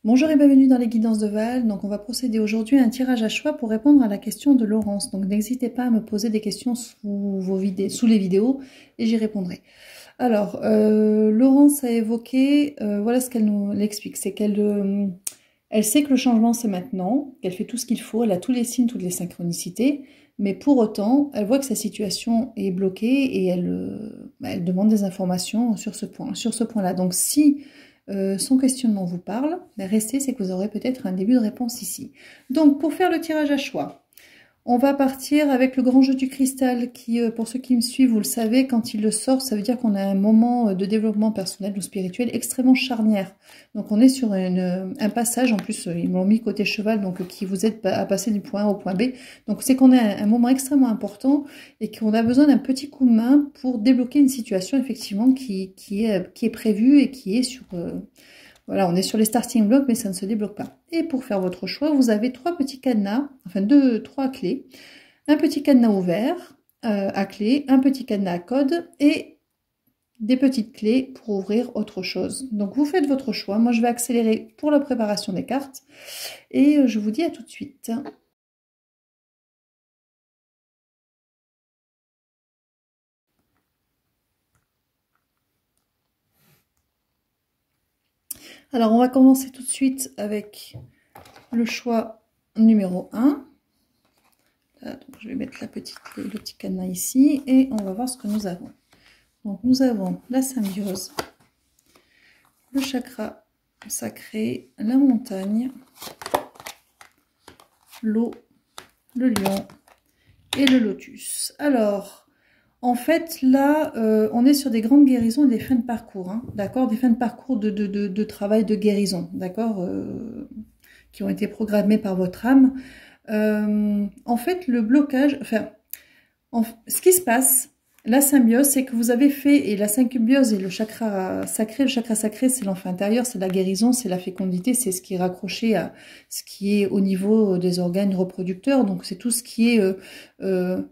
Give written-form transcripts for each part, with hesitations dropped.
Bonjour et bienvenue dans les guidances de Val. Donc on va procéder aujourd'hui à un tirage à choix pour répondre à la question de Laurence. Donc n'hésitez pas à me poser des questions sous les vidéos et j'y répondrai. Alors, Laurence a évoqué, voilà ce qu'elle nous explique, c'est qu'elle elle sait que le changement c'est maintenant, qu'elle fait tout ce qu'il faut, elle a tous les signes, toutes les synchronicités, mais pour autant, elle voit que sa situation est bloquée et elle demande des informations sur ce point, sur ce point-là. Donc si son questionnement vous parle, restez, c'est que vous aurez peut-être un début de réponse ici. Donc pour faire le tirage à choix, on va partir avec le grand jeu du cristal qui, pour ceux qui me suivent, vous le savez, quand il le sort, ça veut dire qu'on a un moment de développement personnel ou spirituel extrêmement charnière. Donc on est sur un passage, en plus ils m'ont mis côté cheval, donc qui vous aide à passer du point A au point B. Donc c'est qu'on a un moment extrêmement important et qu'on a besoin d'un petit coup de main pour débloquer une situation effectivement qui est prévue et qui est sur... voilà, on est sur les starting blocks, mais ça ne se débloque pas. Et pour faire votre choix, vous avez trois petits cadenas, enfin trois clés. Un petit cadenas ouvert à clé, un petit cadenas à code et des petites clés pour ouvrir autre chose. Donc vous faites votre choix. Moi, je vais accélérer pour la préparation des cartes. Et je vous dis à tout de suite. Alors, on va commencer tout de suite avec le choix numéro 1. Là, donc je vais mettre le petit cadenas ici et on va voir ce que nous avons. Donc nous avons la symbiose, le chakra sacré, la montagne, l'eau, le lion et le lotus. Alors, en fait, là, on est sur des grandes guérisons et des fins de parcours, hein, d'accord, des fins de parcours de travail de guérison, d'accord, qui ont été programmées par votre âme. En fait, le blocage, enfin, ce qui se passe, la symbiose, c'est que vous avez fait, et la symbiose et le chakra sacré, c'est l'enfant intérieur, c'est la guérison, c'est la fécondité, c'est ce qui est raccroché à ce qui est au niveau des organes reproducteurs, donc c'est tout ce qui est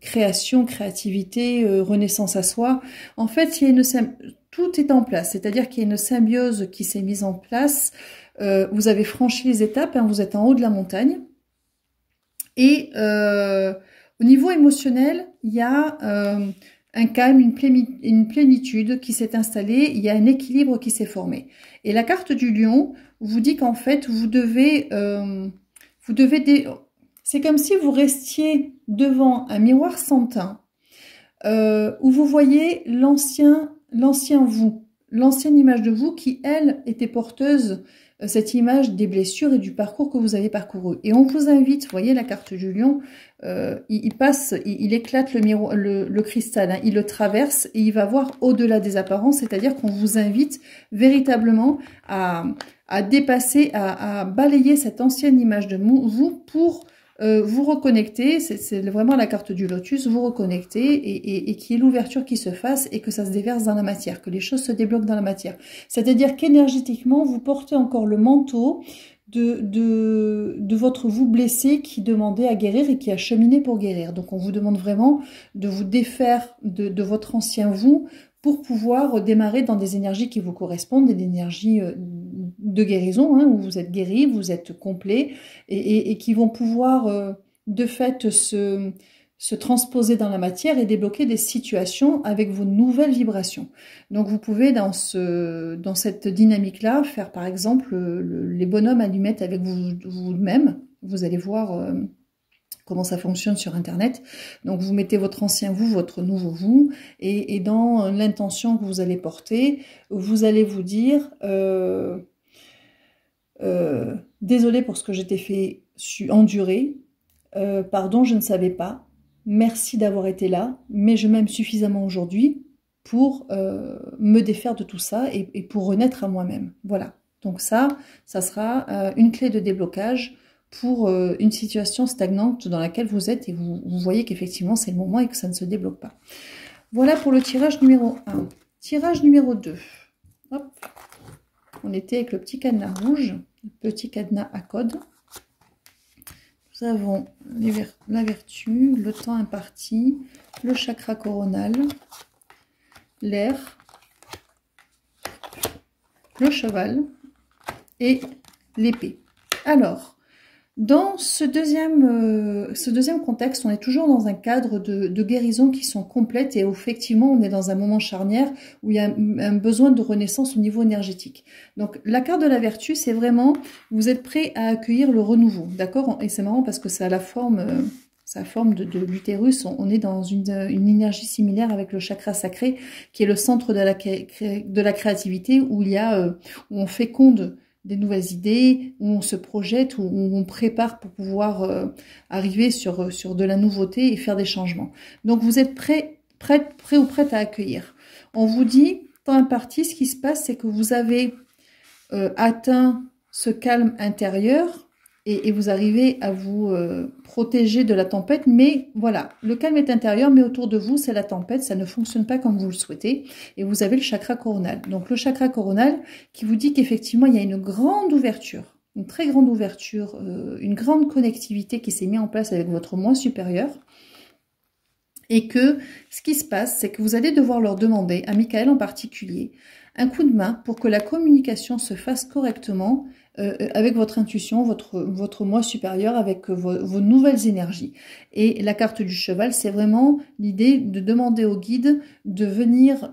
création, créativité, renaissance à soi. En fait, il y a tout est en place, c'est-à-dire qu'il y a une symbiose qui s'est mise en place, vous avez franchi les étapes, hein, vous êtes en haut de la montagne, et au niveau émotionnel, il y a un calme, une plénitude qui s'est installée, il y a un équilibre qui s'est formé. Et la carte du lion vous dit qu'en fait, c'est comme si vous restiez devant un miroir sans teint, où vous voyez l'ancien vous, l'ancienne image de vous qui, elle, était porteuse, cette image des blessures et du parcours que vous avez parcouru. Et on vous invite, vous voyez la carte du lion, il éclate le cristal, hein, il le traverse et il va voir au-delà des apparences, c'est-à-dire qu'on vous invite véritablement à dépasser, à balayer cette ancienne image de vous pour vous reconnecter, c'est vraiment la carte du lotus, vous reconnecter et qu'il y ait l'ouverture qui se fasse et que ça se déverse dans la matière, que les choses se débloquent dans la matière. C'est-à-dire qu'énergétiquement, vous portez encore le manteau de votre vous blessé qui demandait à guérir et qui a cheminé pour guérir. Donc on vous demande vraiment de vous défaire de votre ancien vous pour pouvoir démarrer dans des énergies qui vous correspondent, des énergies de guérison, hein, où vous êtes guéri, vous êtes complet, et qui vont pouvoir de fait se transposer dans la matière et débloquer des situations avec vos nouvelles vibrations. Donc vous pouvez dans cette dynamique-là faire par exemple les bonhommes allumettes avec vous-même. Vous allez voir comment ça fonctionne sur Internet. Donc, vous mettez votre ancien vous, votre nouveau vous, et dans l'intention que vous allez porter, vous allez vous dire désolé pour ce que je t'ai fait endurer, pardon, je ne savais pas, merci d'avoir été là, mais je m'aime suffisamment aujourd'hui pour me défaire de tout ça et pour renaître à moi-même. Voilà. Donc ça sera une clé de déblocage pour une situation stagnante dans laquelle vous êtes et vous voyez qu'effectivement c'est le moment et que ça ne se débloque pas. Voilà pour le tirage numéro 1. Tirage numéro 2. Hop. On était avec le petit cadenas rouge, le petit cadenas à code. Nous avons la vertu, le temps imparti, le chakra coronal, l'air, le cheval et l'épée. Alors, dans ce deuxième contexte, on est toujours dans un cadre de guérison qui sont complètes et effectivement, on est dans un moment charnière où il y a un besoin de renaissance au niveau énergétique. Donc, la carte de la vertu, c'est vraiment, vous êtes prêt à accueillir le renouveau, d'accord? Et c'est marrant parce que ça a la forme... de l'utérus, on est dans une énergie similaire avec le chakra sacré, qui est le centre de la créativité, où il y a, où on féconde des nouvelles idées, où on se projette, où on prépare pour pouvoir arriver sur de la nouveauté et faire des changements. Donc vous êtes prêt ou prête à accueillir. On vous dit, dans la partie, ce qui se passe, c'est que vous avez atteint ce calme intérieur, et vous arrivez à vous protéger de la tempête, mais voilà, le calme est intérieur, mais autour de vous, c'est la tempête, ça ne fonctionne pas comme vous le souhaitez, et vous avez le chakra coronal. Donc le chakra coronal qui vous dit qu'effectivement, il y a une grande ouverture, une très grande ouverture, une grande connectivité qui s'est mise en place avec votre moi supérieur, et que ce qui se passe, c'est que vous allez devoir leur demander, à Michael en particulier, un coup de main pour que la communication se fasse correctement avec votre intuition, votre moi supérieur, avec vos nouvelles énergies. Et la carte du cheval, c'est vraiment l'idée de demander au guide de venir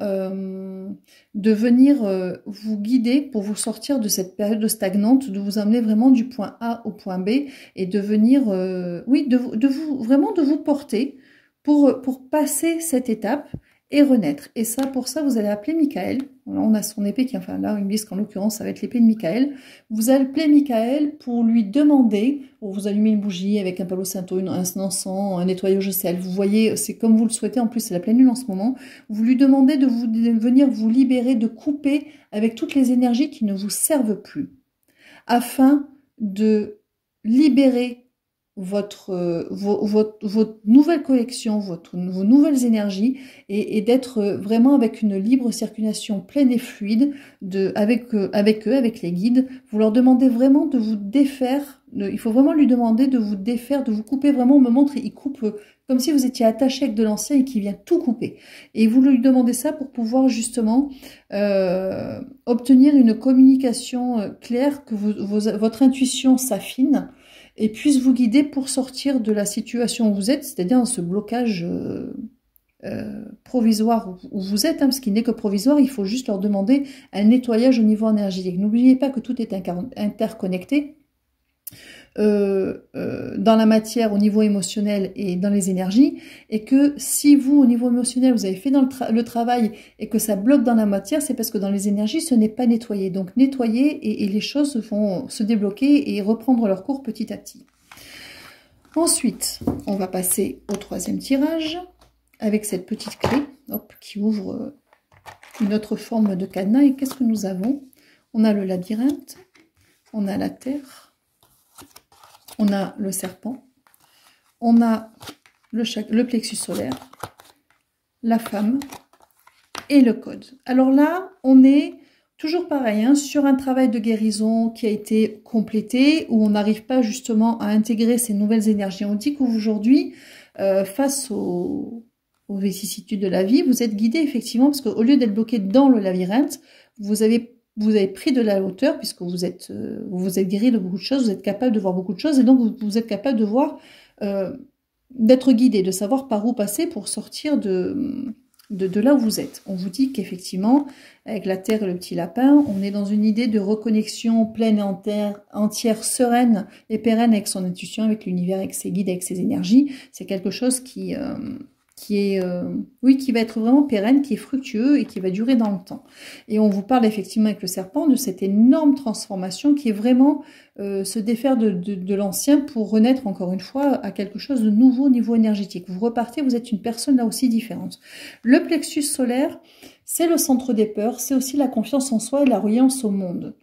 vous guider pour vous sortir de cette période stagnante, de vous amener vraiment du point A au point B et de venir, oui, vraiment de vous porter pour passer cette étape et renaître. Et ça, pour ça, vous allez appeler Michael. Là, on a son épée qui, enfin là, ils me disent qu'en l'occurrence, ça va être l'épée de Michael. Vous allez appeler Michael pour lui demander, pour vous allumer une bougie avec un palo santo, un encens, un nettoyage de sel. Vous voyez, c'est comme vous le souhaitez. En plus, c'est la pleine lune en ce moment. Vous lui demandez de venir vous libérer, de couper avec toutes les énergies qui ne vous servent plus, afin de libérer votre nouvelle collection, vos nouvelles énergies et d'être vraiment avec une libre circulation pleine et fluide avec eux, avec les guides. Vous leur demandez vraiment de vous défaire, il faut vraiment lui demander de vous défaire, de vous couper. Vraiment, on me montre, il coupe comme si vous étiez attaché avec de l'ancien et qui vient tout couper. Et vous lui demandez ça pour pouvoir justement obtenir une communication claire, que votre intuition s'affine et puisse vous guider pour sortir de la situation où vous êtes, c'est-à-dire dans ce blocage provisoire où vous êtes, hein, parce qu'il n'est que provisoire. Il faut juste leur demander un nettoyage au niveau énergétique. N'oubliez pas que tout est interconnecté dans la matière, au niveau émotionnel et dans les énergies, et que si vous, au niveau émotionnel, vous avez fait le travail et que ça bloque dans la matière, c'est parce que dans les énergies, ce n'est pas nettoyé. Donc nettoyer et les choses vont se débloquer et reprendre leur cours petit à petit. Ensuite, on va passer au troisième tirage avec cette petite clé, hop, qui ouvre une autre forme de cadenas. Et qu'est-ce que nous avons? On a le labyrinthe, on a la terre, on a le serpent, on a le plexus solaire, la femme et le code. Alors là, on est toujours pareil, hein, sur un travail de guérison qui a été complété, où on n'arrive pas justement à intégrer ces nouvelles énergies. On dit qu'aujourd'hui, face aux vicissitudes de la vie, vous êtes guidé effectivement, parce qu'au lieu d'être bloqué dans le labyrinthe, vous avez pris de la hauteur, puisque vous êtes guéri de beaucoup de choses, vous êtes capable de voir beaucoup de choses, et donc vous êtes capable de voir, d'être guidé, de savoir par où passer pour sortir de là où vous êtes. On vous dit qu'effectivement, avec la terre et le petit lapin, on est dans une idée de reconnexion pleine et entière, sereine et pérenne avec son intuition, avec l'univers, avec ses guides, avec ses énergies. C'est quelque chose qui va être vraiment pérenne, qui est fructueux et qui va durer dans le temps. Et on vous parle effectivement avec le serpent de cette énorme transformation qui est vraiment se défaire de l'ancien pour renaître encore une fois à quelque chose de nouveau au niveau énergétique. Vous repartez, vous êtes une personne là aussi différente. Le plexus solaire, c'est le centre des peurs, c'est aussi la confiance en soi et la reliance au monde.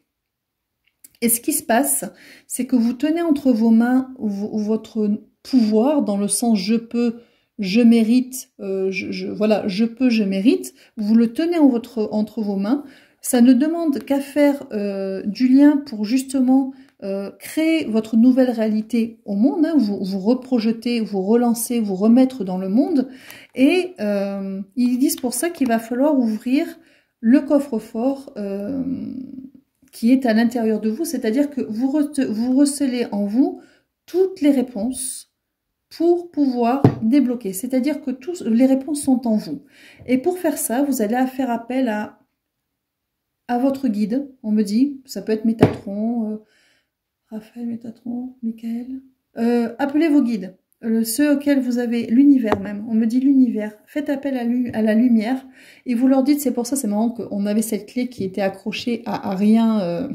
Et ce qui se passe, c'est que vous tenez entre vos mains votre pouvoir dans le sens je peux, je mérite, voilà, je peux, je mérite. Vous le tenez entre vos mains. Ça ne demande qu'à faire du lien pour justement créer votre nouvelle réalité au monde, hein, vous reprojeter, vous relancer, vous remettre dans le monde. Et ils disent pour ça qu'il va falloir ouvrir le coffre-fort qui est à l'intérieur de vous, c'est-à-dire que vous recelez en vous toutes les réponses pour pouvoir débloquer. C'est-à-dire que toutes les réponses sont en vous. Et pour faire ça, vous allez faire appel à votre guide. On me dit, ça peut être Métatron, Raphaël, Métatron, Michael. Appelez vos guides, ceux auxquels vous avez l'univers même. On me dit l'univers. Faites appel à la lumière et vous leur dites, c'est pour ça, c'est marrant qu'on avait cette clé qui était accrochée à rien,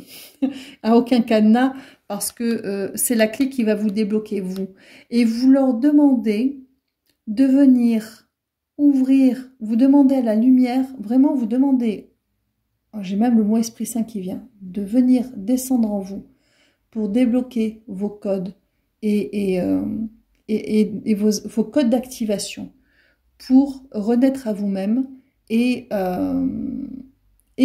à aucun cadenas, parce que c'est la clé qui va vous débloquer, vous. Et vous leur demandez de venir ouvrir, vous demandez à la lumière, vraiment vous demandez, j'ai même le mot Esprit Saint qui vient, de venir descendre en vous pour débloquer vos codes et vos codes d'activation pour renaître à vous-même et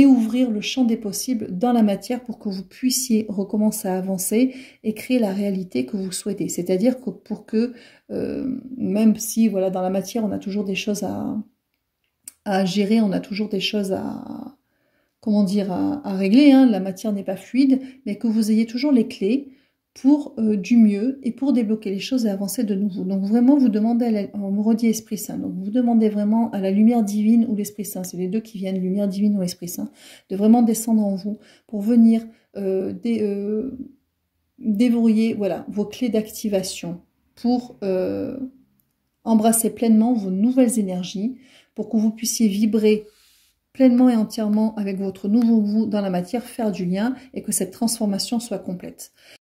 ouvrir le champ des possibles dans la matière pour que vous puissiez recommencer à avancer et créer la réalité que vous souhaitez. C'est-à-dire que pour que, même si voilà, dans la matière, on a toujours des choses à gérer, on a toujours des choses comment dire, à régler, hein, la matière n'est pas fluide, mais que vous ayez toujours les clés pour du mieux et pour débloquer les choses et avancer de nouveau. Donc vraiment, vous demandez, on me redit Esprit Saint, donc vous demandez vraiment à la lumière divine ou l'Esprit Saint, c'est les deux qui viennent, lumière divine ou Esprit Saint, de vraiment descendre en vous pour venir déverrouiller voilà, vos clés d'activation pour embrasser pleinement vos nouvelles énergies, pour que vous puissiez vibrer pleinement et entièrement avec votre nouveau vous dans la matière, faire du lien et que cette transformation soit complète.